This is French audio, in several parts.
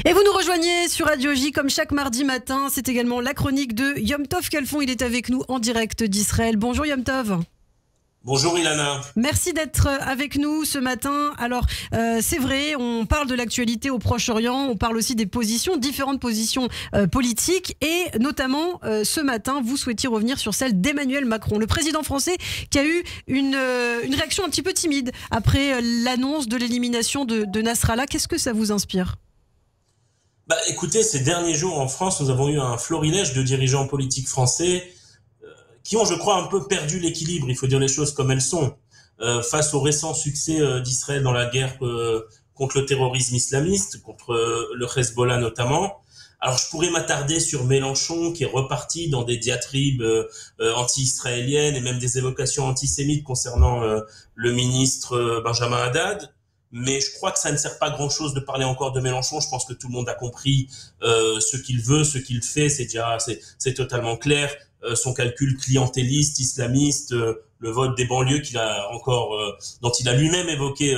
Et vous nous rejoignez sur Radio J comme chaque mardi matin. C'est également la chronique de Yom Tov Kalfon. Il est avec nous en direct d'Israël. Bonjour Yom Tov. Bonjour Ilana. Merci d'être avec nous ce matin. Alors, c'est vrai, on parle de l'actualité au Proche-Orient, on parle aussi des positions, différentes positions politiques. Et notamment, ce matin, vous souhaitiez revenir sur celle d'Emmanuel Macron, le président français qui a eu une réaction un petit peu timide après l'annonce de l'élimination de Nasrallah. Qu'est-ce que ça vous inspire ? Écoutez, ces derniers jours en France, nous avons eu un florilège de dirigeants politiques français qui ont, je crois, un peu perdu l'équilibre, il faut dire les choses comme elles sont, face au récent succès d'Israël dans la guerre contre le terrorisme islamiste, contre le Hezbollah notamment. Alors je pourrais m'attarder sur Mélenchon qui est reparti dans des diatribes anti-israéliennes et même des évocations antisémites concernant le ministre Benjamin Haddad. Mais je crois que ça ne sert pas grand-chose de parler encore de Mélenchon. Je pense que tout le monde a compris ce qu'il veut, ce qu'il fait. C'est totalement clair. Son calcul clientéliste, islamiste, le vote des banlieues dont il a lui-même évoqué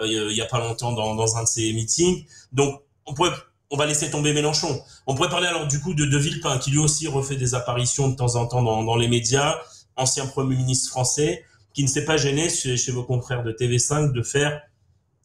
il y a pas longtemps dans un de ses meetings. Donc on va laisser tomber Mélenchon. On pourrait parler alors du coup de Villepin, qui lui aussi refait des apparitions de temps en temps dans les médias, ancien Premier ministre français, qui ne s'est pas gêné chez vos confrères de TV5 de faire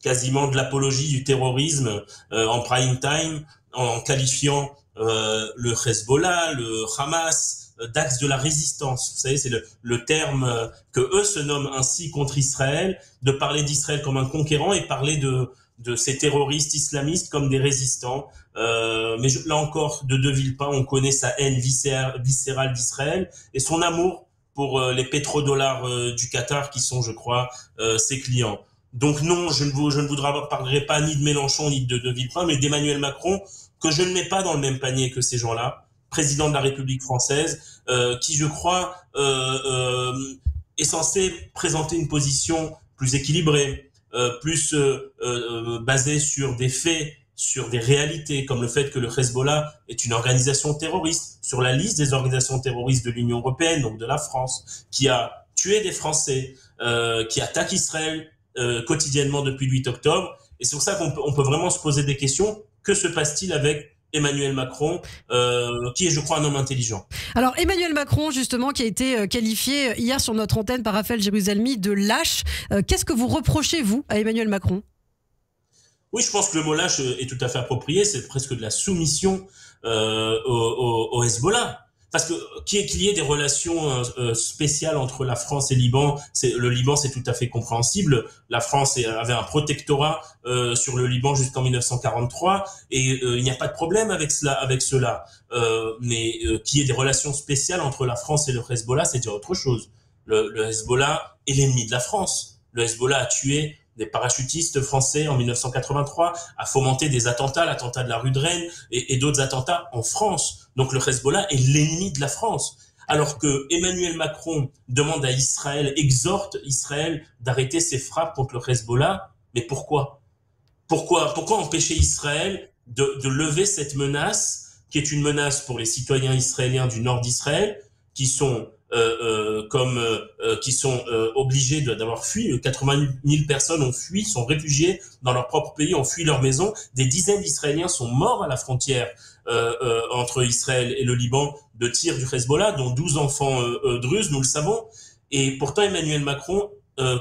quasiment de l'apologie du terrorisme en prime time, en qualifiant le Hezbollah, le Hamas, d'axe de la résistance. Vous savez, c'est le terme que eux se nomment ainsi contre Israël, de parler d'Israël comme un conquérant et parler de ces terroristes islamistes comme des résistants. Mais là encore, de Villepin, on connaît sa haine viscérale d'Israël et son amour pour les pétrodollars du Qatar qui sont, je crois, ses clients. Donc non, je ne parlerai pas ni de Mélenchon ni de Villepin, mais d'Emmanuel Macron, que je ne mets pas dans le même panier que ces gens-là, président de la République française, qui, je crois, est censé présenter une position plus équilibrée, plus basée sur des faits, sur des réalités, comme le fait que le Hezbollah est une organisation terroriste, sur la liste des organisations terroristes de l'Union européenne, donc de la France, qui a tué des Français, qui attaque Israël quotidiennement depuis le 8 octobre. Et c'est pour ça qu'on peut vraiment se poser des questions. Que se passe-t-il avec Emmanuel Macron, qui est, je crois, un homme intelligent. Alors, Emmanuel Macron, justement, qui a été qualifié hier sur notre antenne par Raphaël Jérusalemi de lâche. Qu'est-ce que vous reprochez, vous, à Emmanuel Macron ? Oui, je pense que le mot lâche est tout à fait approprié. C'est presque de la soumission au Hezbollah. Parce que qu'il y ait des relations spéciales entre la France et le Liban, c'est tout à fait compréhensible. La France avait un protectorat sur le Liban jusqu'en 1943 et il n'y a pas de problème avec cela. Mais qu'il y ait des relations spéciales entre la France et le Hezbollah, c'est déjà autre chose. Le Hezbollah est l'ennemi de la France. Le Hezbollah a tué des parachutistes français en 1983, a fomenté des attentats, l'attentat de la rue de Rennes et d'autres attentats en France. Donc le Hezbollah est l'ennemi de la France. Alors que Emmanuel Macron demande à Israël, exhorte Israël d'arrêter ses frappes contre le Hezbollah. Mais pourquoi empêcher Israël de lever cette menace, qui est une menace pour les citoyens israéliens du nord d'Israël, qui sont obligés d'avoir fui. 80 000 personnes ont fui, sont réfugiés dans leur propre pays, ont fui leur maison. Des dizaines d'Israéliens sont morts à la frontière entre Israël et le Liban de tirs du Hezbollah, dont 12 enfants druzes, nous le savons. Et pourtant, Emmanuel Macron,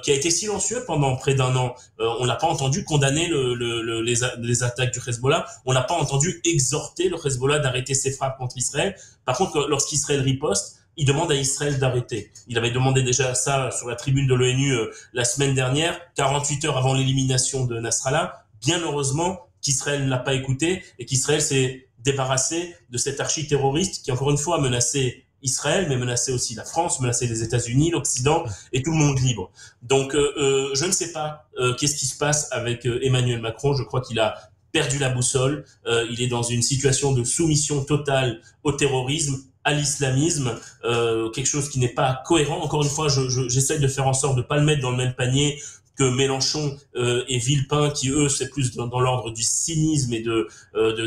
qui a été silencieux pendant près d'un an, on l'a pas entendu condamner les attaques du Hezbollah, on l'a pas entendu exhorter le Hezbollah d'arrêter ses frappes contre Israël. Par contre, lorsqu'Israël riposte, il demande à Israël d'arrêter. Il avait demandé déjà ça sur la tribune de l'ONU la semaine dernière, 48 heures avant l'élimination de Nasrallah. Bien heureusement qu'Israël ne l'a pas écouté et qu'Israël s'est débarrassé de cet archi-terroriste qui, encore une fois, a menacé Israël, mais menaçait aussi la France, menaçait les États-Unis, l'Occident et tout le monde libre. Donc, je ne sais pas qu'est-ce qui se passe avec Emmanuel Macron. Je crois qu'il a perdu la boussole. Il est dans une situation de soumission totale au terrorisme, à l'islamisme, quelque chose qui n'est pas cohérent. Encore une fois, j'essaie de faire en sorte de ne pas le mettre dans le même panier que Mélenchon et Villepin, qui eux, c'est plus dans l'ordre du cynisme et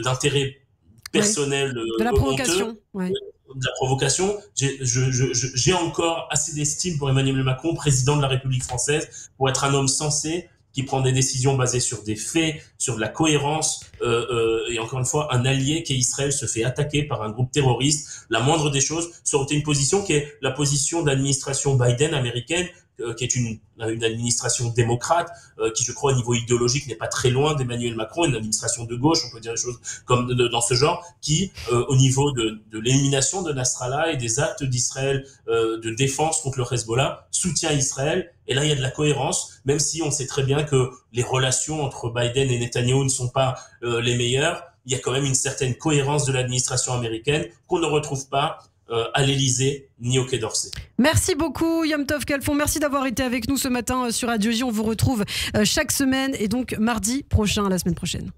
d'intérêt personnel, de la provocation. Ouais. De la provocation. J'ai encore assez d'estime pour Emmanuel Macron, président de la République française, pour être un homme sensé, qui prend des décisions basées sur des faits, sur de la cohérence, et encore une fois, un allié qui est Israël se fait attaquer par un groupe terroriste. La moindre des choses, ça aurait été une position qui est la position d'administration Biden américaine, qui est une administration démocrate, qui je crois au niveau idéologique n'est pas très loin d'Emmanuel Macron, une administration de gauche, on peut dire des choses comme dans ce genre, qui au niveau de l'élimination de Nasrallah et des actes d'Israël de défense contre le Hezbollah, soutient Israël. Et là, il y a de la cohérence, même si on sait très bien que les relations entre Biden et Netanyahou ne sont pas les meilleures. Il y a quand même une certaine cohérence de l'administration américaine qu'on ne retrouve pas à l'Élysée ni au Quai d'Orsay. Merci beaucoup Yom Tov Khalfon, merci d'avoir été avec nous ce matin sur Radio J. On vous retrouve chaque semaine et donc mardi prochain, la semaine prochaine.